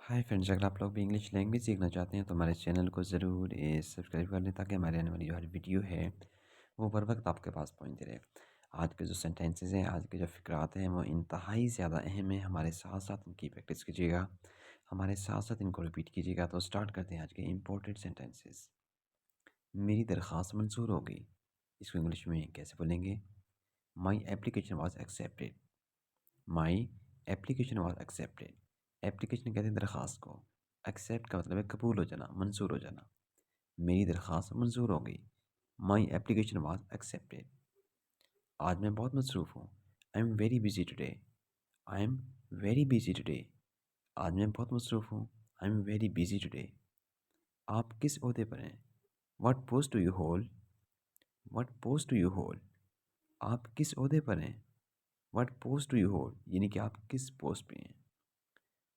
Hi friends, अगर आप लोग भी इंग्लिश लैंग्वेज सीखना चाहते हैं तो हमारे चैनल को ज़रूर सब्सक्राइब कर लें ताकि हमारे आने वाली जो हर वीडियो है वो बर वक्त आपके पास पहुंचती रहे। आज के जो सेंटेंसेस हैं, आज के जो फ़िक्रात हैं वो इंतहाई ज़्यादा अहम है। हमारे साथ साथ इनकी प्रैक्टिस कीजिएगा, हमारे साथ साथ इनको रिपीट कीजिएगा। तो स्टार्ट करते हैं आज के इम्पोर्टेंट सेंटेंसेस। मेरी दरख्वास्त मंजूर हो गई, इसको इंग्लिश में कैसे बोलेंगे? My application was accepted. My application was accepted. Application कहते हैं दरख्वास्त को, एक्सेप्ट का मतलब है कबूल हो जाना, मंजूर हो जाना। मेरी दरख्वास्त मंजूर हो गई, माई एप्लीकेशन वॉज एक्सेप्टेड। आज मैं बहुत मसरूफ़ हूँ, I am very busy today. I am very busy today. आज मैं बहुत मसरूफ़ हूँ, I am very busy today. आप किस ओहदे पर हैं? What post do you hold? What post do you hold? आप किस ओहदे पर हैं? What post do you hold, यानी कि आप किस पोस्ट पे हैं?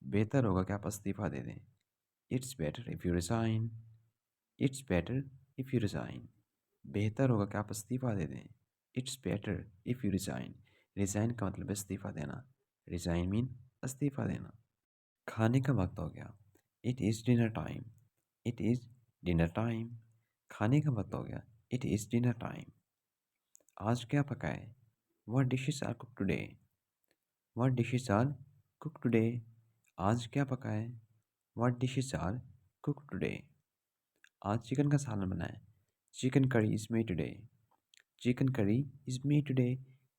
बेहतर होगा कि आप इस्तीफ़ा दे दें। It's better if you resign. It's better if you resign. बेहतर होगा कि आप इस्तीफ़ा दे दें। It's better if you resign. Resign का मतलब है इस्तीफ़ा देना। रिज़ाइन मीन इस्तीफ़ा देना। खाने का वक्त हो गया, it is dinner time. It is dinner time. खाने का वक्त हो गया, इट इज़ डिनर टाइम। आज क्या पकाए? What dishes are cook today? What dishes are cook today? आज क्या पकाए? What dishes are cook today? आज चिकन का सालन बनाए। Chicken curry is made today. Chicken curry is made today.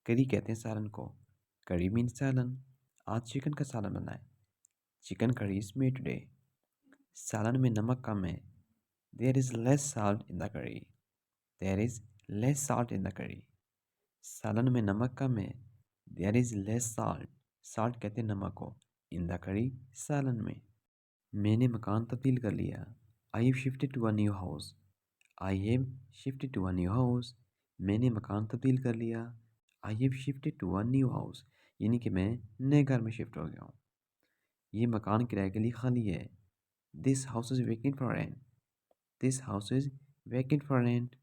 Curry कहते हैं सालन को, करी मीन्स सालन। आज चिकन का सालन बनाए। Chicken curry is made today. सालन में नमक कम है। There is less salt in the curry. There is less salt in the curry. सालन में नमक कम है। There is less salt. Salt कहते हैं नमक को, इन द करी सालन में। मैंने मकान तब्दील कर लिया। I have shifted to a new house. I have shifted to a new house. मैंने मकान तब्दील कर लिया। I have shifted to a new house, यानी कि मैं नए घर में शिफ्ट हो गया हूँ। ये मकान किराए के लिए खाली है। This house is vacant for rent. This house is vacant for rent.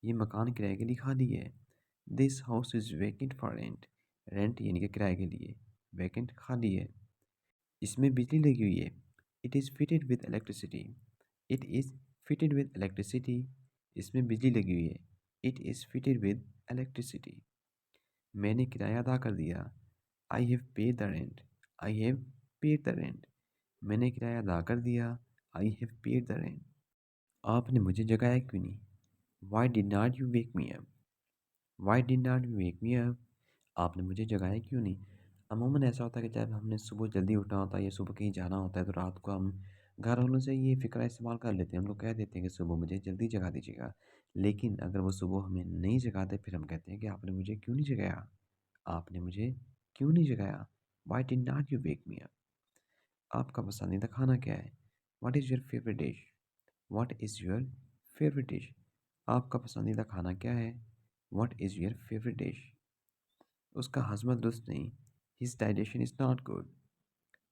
ये मकान किराए के लिए खाली है। This house is vacant for rent. Rent यानी कि किराए के लिए, वेकेंट खाली है। इसमें बिजली लगी हुई है। It is fitted with electricity. It is fitted with electricity. इसमें बिजली लगी हुई है। It is fitted with electricity. मैंने किराया अदा कर दिया। I have paid the rent. I have paid the rent. मैंने किराया अदा कर दिया। I have paid the rent. आपने मुझे जगाया क्यों नहीं? Why did not you wake me up? Why did not you wake me up? आपने मुझे जगाया क्यों नहीं? अमूमन ऐसा होता है कि जब हमने सुबह जल्दी उठना होता है या सुबह कहीं जाना होता है तो रात को हम घर वालों से ये फ़िक्रा इस्तेमाल कर लेते हैं। हम लोग कह देते हैं कि सुबह मुझे जल्दी जगा दीजिएगा। लेकिन अगर वो सुबह हमें नहीं जगाते फिर हम कहते हैं कि आपने मुझे क्यों नहीं जगाया? आपने मुझे क्यों नहीं जगाया? Why did not you wake me up? आपका पसंदीदा खाना क्या है? What is your favourite dish? What is your favourite dish? आपका पसंदीदा खाना क्या है? What is your favourite dish? उसका हज़म दुरुस्त नहीं। His digestion is not good.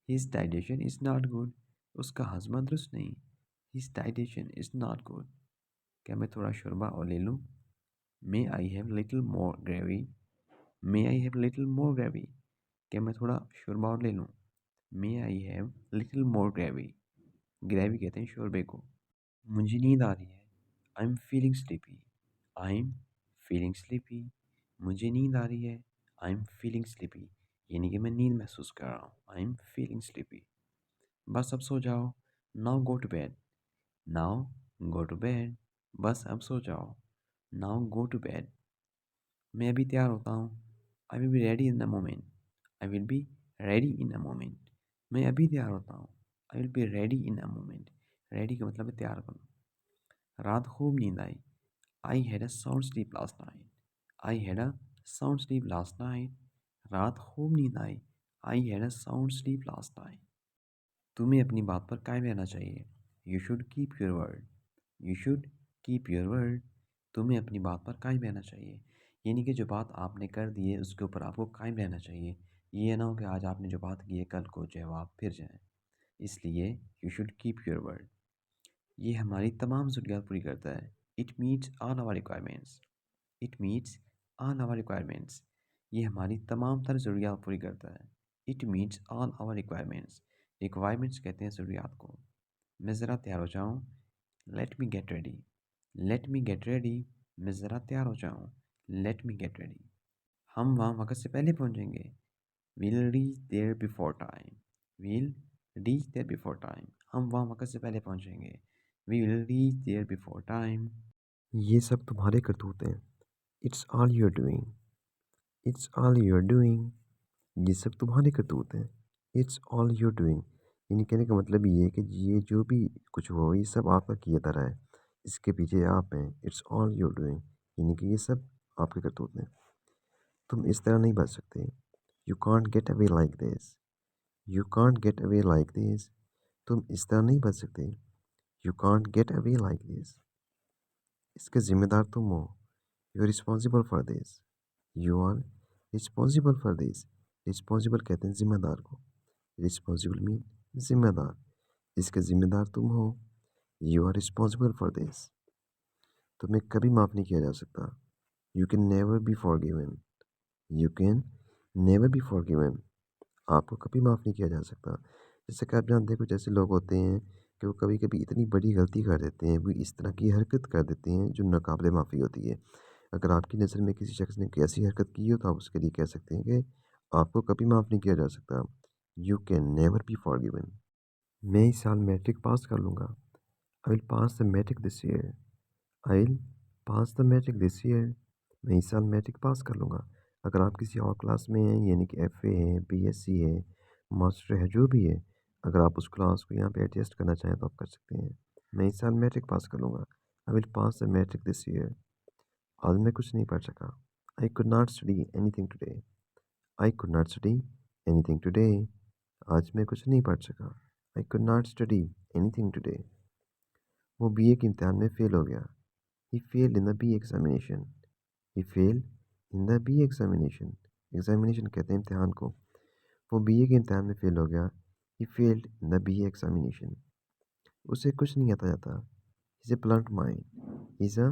His digestion is not good. उसका हज़म दुरुस्त नहीं। His digestion is not good. क्या मैं थोड़ा शोरबा और ले लूँ? May I have little more gravy? May I have little more gravy? क्या मैं थोड़ा शोरबा और ले लूँ? May I have little more gravy? Gravy कहते हैं शोरबे को। मुझे नींद आ रही है। I am feeling sleepy. I am feeling sleepy. मुझे नींद आ रही है। आई एम फीलिंग स्लीपी, यानी कि मैं नींद महसूस कर रहा हूँ। I am feeling sleepy. बस अब सो जाओ। Now go to bed. Now go to bed. बस अब सो जाओ। Now go to bed. मैं अभी तैयार होता हूँ। I will be ready in a moment. I will be ready in a moment. मैं अभी तैयार होता हूँ। I will be ready in a moment. Ready का मतलब है तैयार होना। रात खूब नींद आई। I had a sound sleep last night. I had a sound sleep last night. रात खूब नींद आई। I had a sound sleep last night. तुम्हें अपनी बात पर कायम रहना चाहिए। You should keep your word. You should keep your word. तुम्हें अपनी बात पर कायम रहना चाहिए, यानी कि जो बात आपने कर दी है उसके ऊपर आपको कायम रहना चाहिए। ये ना हो कि आज आपने जो बात की है कल को जो है वो आप फिर जाएं। इसलिए you should keep your word. ये हमारी तमाम ज़रूरियात पूरी करता है। It meets all our requirements. It meets all our requirements. ये हमारी तमाम तर ज़रूरियात पूरी करता है। It meets all our requirements. Requirements कहते हैं ज़रूरियात को। मैं ज़रा तैयार हो जाऊँ, let me get ready. Let me get ready, मैं ज़रा तैयार हो जाऊँ, लेट मी गेट रेडी। हम वहाँ वक़्त से पहले पहुँचेंगे, we'll reach there before time. We'll reach there before time, हम वहाँ वक़्त से पहले पहुँचेंगे, we will reach there before time. ये सब तुम्हारे करतूत हैं। It's all your doing. It's all your doing. ये सब तुम्हारे करतूत हैं। It's all your doing. यानी कहने का मतलब ये है कि ये जो भी कुछ हो ये सब आपका किया धरा है। इसके पीछे आप हैं। It's all your doing. यानी कि ये सब आपके करतूत हैं। तुम इस तरह नहीं बच सकते। You can't get away like this. You can't get away like this. तुम इस तरह नहीं बच सकते। You can't get away like this. इसके जिम्मेदार तुम हो। You are responsible for this. You are responsible for this. Responsible कहते हैं जिम्मेदार को। रिस्पॉन्सिबल मीन जिम्मेदार। इसके जिम्मेदार तुम हो। You are responsible for this. तुम्हें कभी माफ़ नहीं किया जा सकता। You can never be forgiven. You can never be forgiven. आपको कभी माफ़ नहीं किया जा सकता। जैसे कि आप जानते हैं कुछ ऐसे लोग होते हैं कि वो कभी कभी इतनी बड़ी गलती कर देते हैं, वो इस तरह की हरकत कर देते हैं जो नाकाबिले माफ़ी होती है। अगर आपकी नज़र में किसी शख्स ने कोई ऐसी हरकत की हो तो आप उसके लिए कह सकते हैं कि आपको कभी माफ़ नहीं किया जा सकता। You can never be forgiven. मैं इस साल मैट्रिक पास कर लूँगा। I will pass the matric this year. I will pass the matric this year. मैं इस साल मैट्रिक पास कर लूँगा। अगर आप किसी और क्लास में हैं यानी कि एफए है, बीएससी है, मास्टर है, जो भी है, अगर आप उस क्लास को यहाँ पे एडजस्ट करना चाहें तो आप कर सकते हैं। मैं इस साल मैट्रिक पास कर लूँगा। I will pass the matric this year. आज मैं कुछ नहीं पढ़ सका। I could not study anything today. I could not study anything today. आज मैं कुछ नहीं पढ़ सका। I could not study anything today. वो बीए के इम्तिहान में फ़ेल हो गया। He failed in the B examination. He failed in the B examination. Examination कहते हैं इम्तिहान को। वो बीए के इम्तिहान में फ़ेल हो गया। He failed in the B examination. उसे कुछ नहीं आता जाता। Is a blunt mind. Is a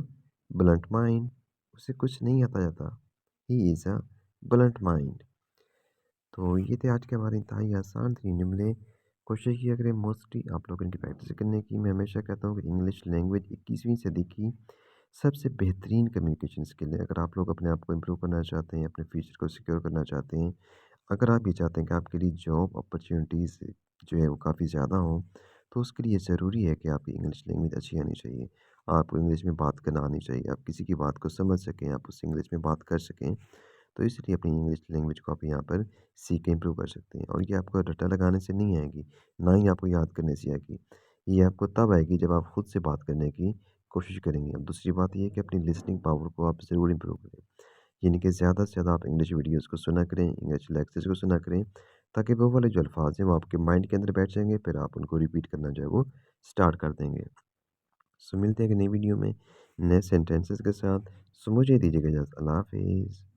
blunt mind. उसे कुछ नहीं आता जाता। He is a blunt mind. तो ये थे आज के हमारे इंतहाई आसान तरीन जुमले। कोशिश किया करें मोस्टली आप लोग इनकी प्रैक्टिस करने की। मैं हमेशा कहता हूँ कि इंग्लिश लैंग्वेज 21वीं सदी की सबसे बेहतरीन कम्युनिकेशन स्किल है। अगर आप लोग अपने आप को इम्प्रूव करना चाहते हैं, अपने फ्यूचर को सिक्योर करना चाहते हैं, अगर आप ये चाहते हैं कि आपके लिए जॉब अपॉर्चुनिटीज़ जो है वो काफ़ी ज़्यादा हों, तो उसके लिए ज़रूरी है कि आपकी इंग्लिश लैंग्वेज अच्छी आनी चाहिए। आपको इंग्लिश में बात करना आनी चाहिए। आप किसी की बात को समझ सकें, आप उससे इंग्लिश में बात कर सकें। तो इसलिए अपनी इंग्लिश लैंग्वेज को आप यहाँ पर सीख के इम्प्रूव कर सकते हैं। और ये आपको रट्टा लगाने से नहीं आएगी, ना ही आपको याद करने से आएगी। ये आपको तब आएगी जब आप खुद से बात करने की कोशिश करेंगे। अब दूसरी बात ये है कि अपनी लिसनिंग पावर को आप ज़रूर इम्प्रूव करें। यानी कि ज़्यादा से ज़्यादा आप इंग्लिश वीडियोज़ को सुना करें, इंग्लिश लेक्चर्स को सुना करें, ताकि वो वाले जो अल्फ़ाज़ हैं वो आपके माइंड के अंदर बैठ जाएँगे, फिर आप उनको रिपीट करना जो है वो स्टार्ट कर देंगे। सो मिलते हैं एक नई वीडियो में, नए सेंटेंसेस के साथ। सो मुझे दीजिएगा इजाज़त। अल्लाह हाफ़िज़।